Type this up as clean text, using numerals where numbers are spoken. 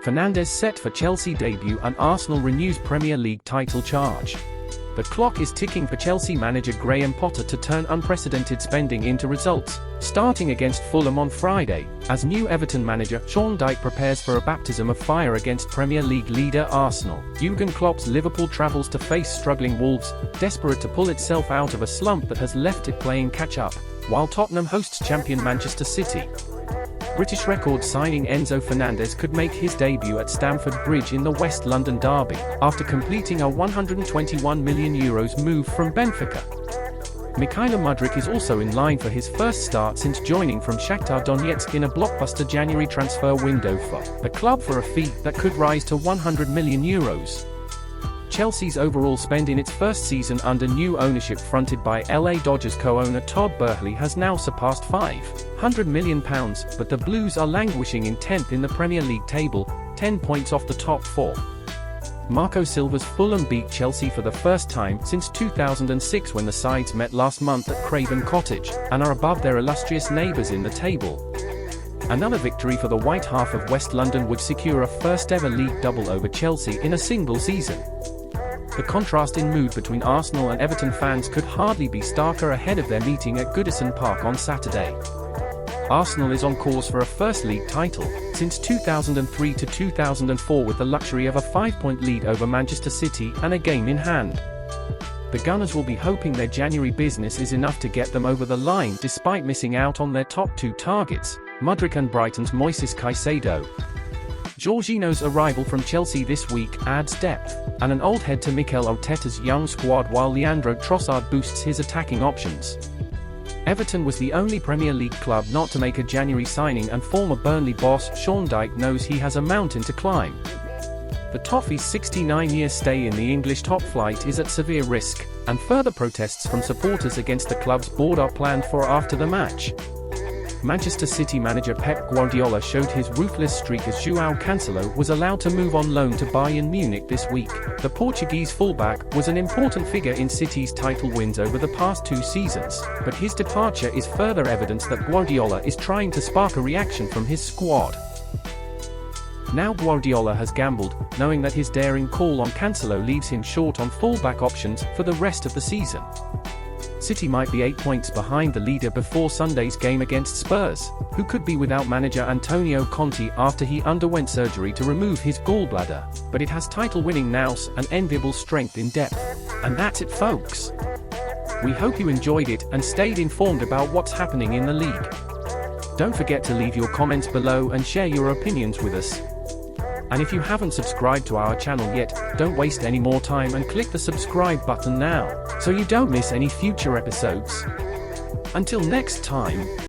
Fernandes set for Chelsea debut and Arsenal renews Premier League title charge. The clock is ticking for Chelsea manager Graham Potter to turn unprecedented spending into results, starting against Fulham on Friday, as new Everton manager Sean Dyche prepares for a baptism of fire against Premier League leader Arsenal. Jurgen Klopp's Liverpool travels to face struggling Wolves, desperate to pull itself out of a slump that has left it playing catch-up, while Tottenham hosts champion Manchester City. British record signing Enzo Fernandez could make his debut at Stamford Bridge in the West London derby, after completing a €121 million move from Benfica. Mikhailo Mudryk is also in line for his first start since joining from Shakhtar Donetsk in a blockbuster January transfer window for the club for a fee that could rise to €100 million. Chelsea's overall spend in its first season under new ownership fronted by LA Dodgers co-owner Todd Boehly has now surpassed £500 million, but the Blues are languishing in 10th in the Premier League table, 10 points off the top four. Marco Silva's Fulham beat Chelsea for the first time since 2006 when the sides met last month at Craven Cottage, and are above their illustrious neighbours in the table. Another victory for the white half of West London would secure a first-ever league double over Chelsea in a single season. The contrast in mood between Arsenal and Everton fans could hardly be starker ahead of their meeting at Goodison Park on Saturday. Arsenal is on course for a first league title since 2003 to 2004 with the luxury of a 5-point lead over Manchester City and a game in hand. The Gunners will be hoping their January business is enough to get them over the line despite missing out on their top two targets, Mudryk and Brighton's Moises Caicedo. Jorginho's arrival from Chelsea this week adds depth, and an old head to Mikel Arteta's young squad while Leandro Trossard boosts his attacking options. Everton was the only Premier League club not to make a January signing, and former Burnley boss Sean Dyche knows he has a mountain to climb. The Toffee's 69-year stay in the English top flight is at severe risk, and further protests from supporters against the club's board are planned for after the match. Manchester City manager Pep Guardiola showed his ruthless streak as João Cancelo was allowed to move on loan to Bayern Munich this week. The Portuguese fullback was an important figure in City's title wins over the past two seasons, but his departure is further evidence that Guardiola is trying to spark a reaction from his squad. Now Guardiola has gambled, knowing that his daring call on Cancelo leaves him short on fullback options for the rest of the season. City might be 8 points behind the leader before Sunday's game against Spurs, who could be without manager Antonio Conte after he underwent surgery to remove his gallbladder, but it has title-winning nous and enviable strength in depth. And that's it, folks. We hope you enjoyed it and stayed informed about what's happening in the league. Don't forget to leave your comments below and share your opinions with us. And if you haven't subscribed to our channel yet, don't waste any more time and click the subscribe button now, so you don't miss any future episodes. Until next time.